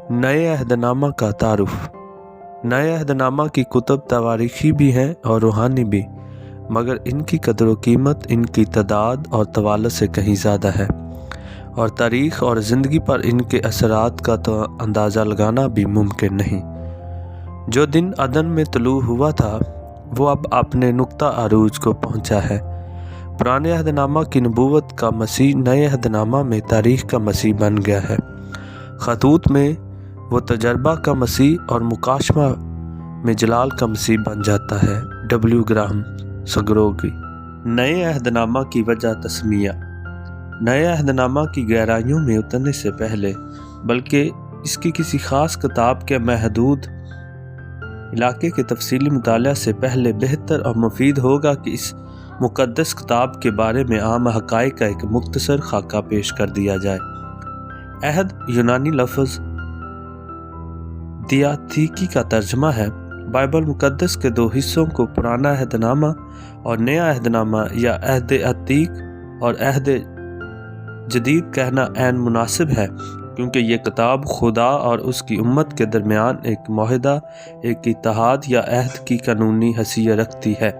नए अहदनामा का तारुफ। नए अहदनामा की कुतब तवारीखी भी हैं और रूहानी भी, मगर इनकी कदर व कीमत इनकी तादाद और तवालत से कहीं ज़्यादा है, और तारीख़ और ज़िंदगी पर इनके असरात का तो अंदाज़ा लगाना भी मुमकिन नहीं। जो दिन अदन में तुलू हुआ था वो अब अपने नुक्ता अरूज को पहुँचा है। पुराने अहदनामा की नबूवत का मसीह नए अहदनामा में तारीख़ का मसीह बन गया है। खतूत में वो तजर्बा का मसीह और मुकाशमा में जलाल का मसीह बन जाता है। डब्ल्यू ग्राहम सगरोगी। नए अहदनामा की वजह तस्मिया। नए अहदनामा की गहराइयों में उतरने से पहले, बल्कि इसकी किसी ख़ास किताब के महदूद इलाके के तफसीली मुताला से पहले बेहतर और मुफीद होगा कि इस मुक़द्दस किताब के बारे में आम हक़ाइक़ का एक मुख्तसर खाका पेश कर दिया जाए। अहद यूनानी लफ्ज़ दियाथीकी का तर्जमा है। बाइबल मुक़द्दस के दो हिस्सों को पुराना अहदनामा और नया अहदनामा या अहद अतीक और अहद जदीद कहना ऐन मुनासिब है, क्योंकि ये किताब खुदा और उसकी उम्मत के दरमियान एक मुआहदा, एक इत्तेहाद या अहद की कानूनी हैसियत रखती है।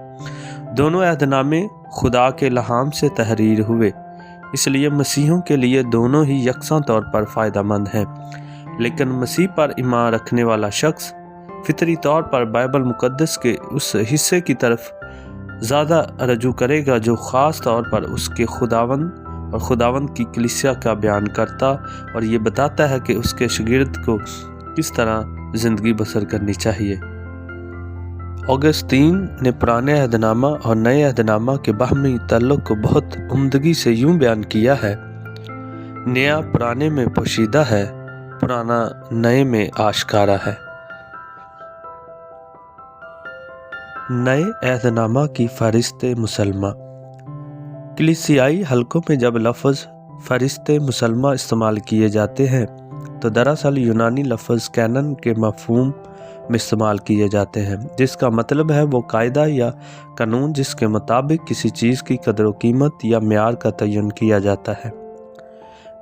दोनों अहदनामे खुदा के इल्हाम से तहरीर हुए, इसलिए मसीहों के लिए दोनों ही यकसा तौर पर फ़ायदेमंद हैं। लेकिन मसीह पर ईमान रखने वाला शख्स फितरी तौर पर बाइबल मुक़द्दस के उस हिस्से की तरफ ज़्यादा रजू करेगा जो ख़ास तौर पर उसके खुदावंद और खुदावंद की कलीसिया का बयान करता और ये बताता है कि उसके शागिर्द को किस तरह ज़िंदगी बसर करनी चाहिए। ऑगस्टीन ने पुराने अहदनामा और नए अहदनामा के बाहमी ताल्लुक़ को बहुत उम्दगी से यूँ बयान किया है। नया पुराने में पोशीदा है, पुराना नए में आश्कारा है। नए अहदनामा की फ़रिश्ते मुसलमा। कलीसियाई हलकों में जब लफ्ज़ फ़रिश्ते मुसलमा इस्तेमाल किए जाते हैं तो दरअसल यूनानी लफ्ज़ कैनन के मफ़हूम में इस्तेमाल किए जाते हैं, जिसका मतलब है वो कायदा या कानून जिसके मुताबिक किसी चीज़ की कदर व कीमत या म्यार का तयन किया जाता है।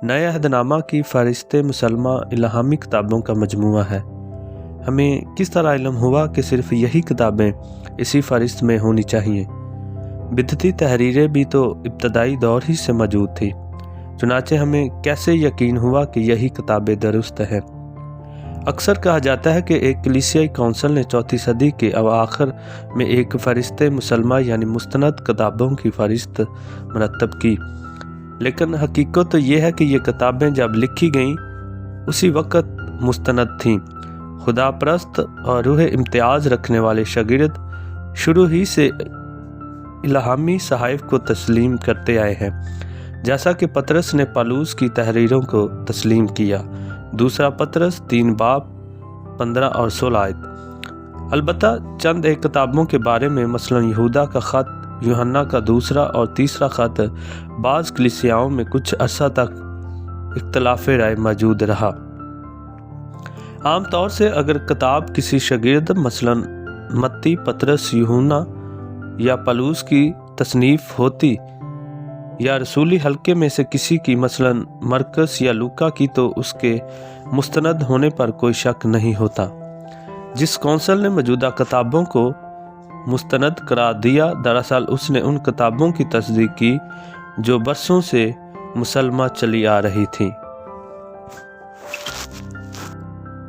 नए अहदनामा की फ़रिश्ते मुसलमा इल्हामी किताबों का मजमूआ है। हमें किस तरह इल्म हुआ कि सिर्फ़ यही किताबें इसी फ़हरिस्त में होनी चाहिए? बिदती तहरीरें भी तो इब्तदाई दौर ही से मौजूद थी, चुनाचे हमें कैसे यकीन हुआ कि यही किताबें दुरुस्त हैं? अक्सर कहा जाता है कि एक कलीसियाई कौंसिल ने 4वीं सदी के अवाखिर में एक फ़रिश्ते मुसलमा यानी मुस्तनद किताबों की फ़हरिस्त मरतब की, लेकिन हकीकत तो यह है कि ये किताबें जब लिखी गईं उसी वक़्त मुस्तनद थीं। खुदा परस्त और रूह इम्तियाज़ रखने वाले शागिर्द शुरू ही से इल्हामी सहाइफ को तस्लीम करते आए हैं, जैसा कि पतरस ने पौलुस की तहरीरों को तस्लीम किया। दूसरा पतरस 3 बाब 15 और 16 आयत। अलबत्ता चंद एक किताबों के बारे में, मसलन यहूदा का ख़त, यूहन्ना का दूसरा और तीसरा ख़त, बाज़ कलीसियाओं में कुछ अरसा तक इख्तलाफ राय मौजूद रहा। आम तौर से अगर किताब किसी शागिर्द, मसलन मत्ती, पतरस, यूहन्ना या पौलुस की तसनीफ़ होती या रसूली हल्के में से किसी की, मसलन मरकस या लूका की, तो उसके मुस्तनद होने पर कोई शक नहीं होता। जिस कौंसिल ने मौजूदा किताबों को मुस्तनद करार दिया, दरअसल उसने उन किताबों की तस्दीक की जो बरसों से मुसलमा चली आ रही थी।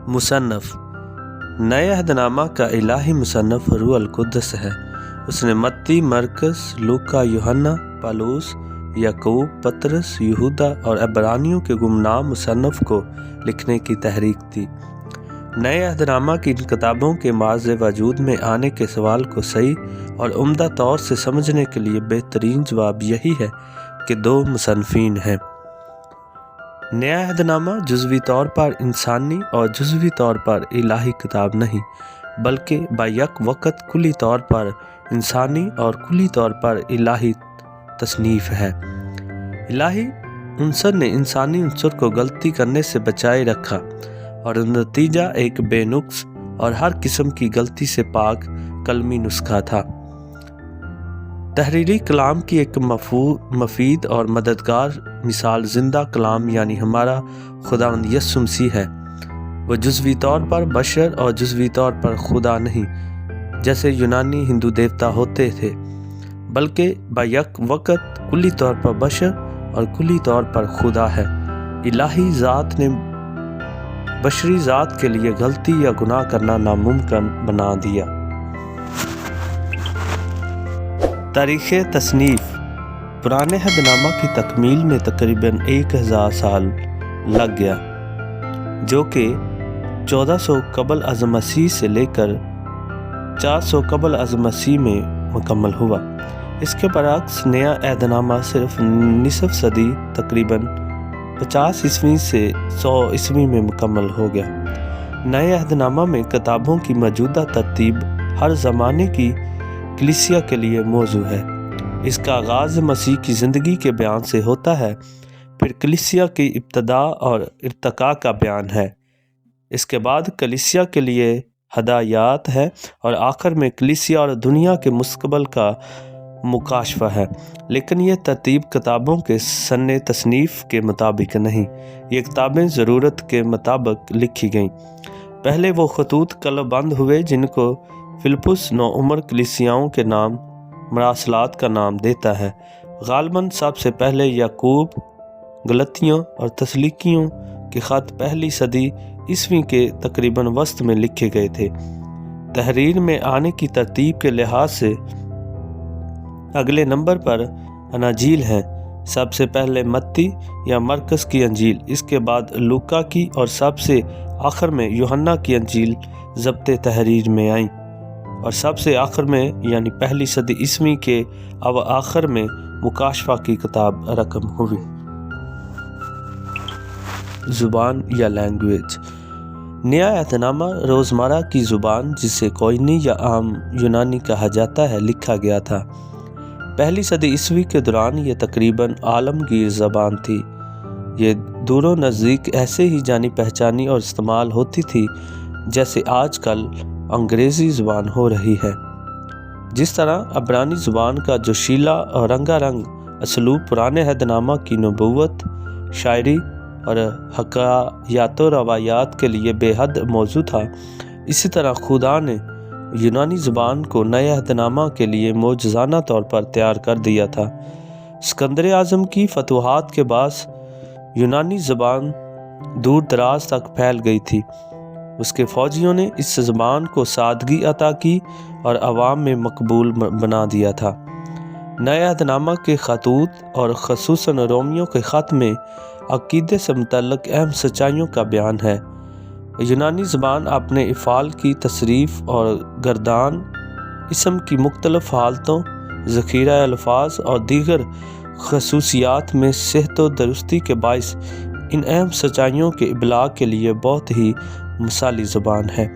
मुसन्नफ़। नए अहदनामा का इलाही मुसन्नफ़ रूह अल कुद्दस है। उसने मत्ती, मरकस, लूका, यूहन्ना, पौलुस, याकूब, पतरस, यहूदा और इब्रानियों के गुमनाम मुसन्नफ़ को लिखने की तहरीक दी। नए अहदनामा की इन किताबों के माज़ वजूद में आने के सवाल को सही और उम्दा तौर से समझने के लिए बेहतरीन जवाब यही है कि 2 मुसन्निफ़ीन हैं। नया अहदनामा जुज़वी तौर पर इंसानी और जुज़वी तौर पर इलाही किताब नहीं, बल्कि बायक वक़्त कुली तौर पर इंसानी और कुली तौर पर इलाही तसनीफ़ है। इलाही उनसर ने इंसानी उनसर को गलती करने से बचाए रखा और नतीजा एक बेनुक्स और हर किस्म की गलती से पाक कलमी नुस्खा था। तहरीरी कलाम की एक मफीद और मददगार मिसाल जिंदा कलाम यानी हमारा खुदावंद यीशु मसीह है। وہ جزوی طور پر بشر اور جزوی طور پر خدا نہیں جیسے یونانی ہندو دیوتا ہوتے تھے، بلکہ بیک وقت کلی طور پر بشر اور کلی طور پر خدا ہے۔ الہی ذات نے بشری ذات کے لیے غلطی یا گناہ کرنا ناممکن بنا دیا۔ تاریخ تصنیف پرانے عہد نامہ کی تکمیل میں تقریباً 1000 سال لگ گیا، جو کہ 1400 قبل از مسیح سے لے کر 400 قبل از مسیح میں مکمل ہوا۔ اس کے برعکس نیا عہد نامہ صرف نصف صدی تقریباً 50 عیسوی سے 100 عیسوی میں مکمل ہو گیا۔ نئے عہد نامہ میں کتابوں کی موجودہ ترتیب ہر زمانے کی کلیسیا کے لیے موزوں ہے۔ اس کا آغاز مسیح کی زندگی کے بیان سے ہوتا ہے، پھر کلیسیا کی ابتدا اور ارتقاء کا بیان ہے، اس کے بعد کلیسیا کے لیے ہدایات ہے، اور آخر میں کلیسیا اور دنیا کے مستقبل کا مکاشفہ ہے۔ لیکن یہ ترتیب کتابوں کے سن تصنیف کے مطابق نہیں، یہ کتابیں ضرورت کے مطابق لکھی گئیں۔ پہلے وہ خطوط قلم بند ہوئے جن کو فلپس نوعمر کلیسیاؤں کے نام مراسلات کا نام دیتا ہے۔ غالباً سب سے پہلے یعقوب، گلتیوں اور تسالونیکیوں کے خط پہلی صدی عیسوی کے تقریباً وسط میں لکھے گئے تھے۔ تحریر میں آنے کی ترتیب کے لحاظ سے اگلے نمبر پر اناجیل ہیں، سب سے پہلے متی یا مرکز کی انجیل، اس کے بعد لوکا کی، اور سب سے آخر میں یوحنا کی انجیل ضبط تحریر میں آئیں، اور سب سے آخر میں یعنی پہلی صدی عیسوی کے آخر میں مکاشفہ کی کتاب رقم ہوئی۔ زبان یا لینگویج۔ نیا عہد نامہ روزمرہ کی زبان جسے کوئنی یا عام یونانی کہا جاتا ہے لکھا گیا تھا۔ پہلی صدی عیسوی کے دوران یہ تقریباً عالمگیر زبان تھی۔ یہ دور و نزدیک ایسے ہی جانی پہچانی اور استعمال ہوتی تھی جیسے آج کل انگریزی زبان ہو رہی ہے۔ جس طرح عبرانی زبان کا جوشیلا اور رنگا رنگ اسلوب پرانے عہد نامہ کی نبوت، شاعری اور حکایات و روایات کے لیے بے حد موزوں تھا، اسی طرح خدا نے یونانی زبان کو نئے عہد نامہ کے لیے معجزانہ طور پر تیار کر دیا تھا۔ اسکندر اعظم کی فتوحات کے باعث یونانی زبان دور دراز تک پھیل گئی تھی۔ اس کے فوجیوں نے اس زبان کو سادگی عطا کی اور عوام میں مقبول بنا دیا تھا۔ نئے عہد نامہ کے خطوط اور خصوصاً رومیوں کے خط میں عقیدے سے متعلق اہم سچائیوں کا بیان ہے۔ یونانی زبان اپنے افعال کی تصریف اور گردان اسم کی مختلف حالتوں، ذخیرہ الفاظ اور دیگر خصوصیات میں صحت و درستی کے باعث ان اہم سچائیوں کے ابلاغ کے لیے بہت ہی مثالی زبان ہے۔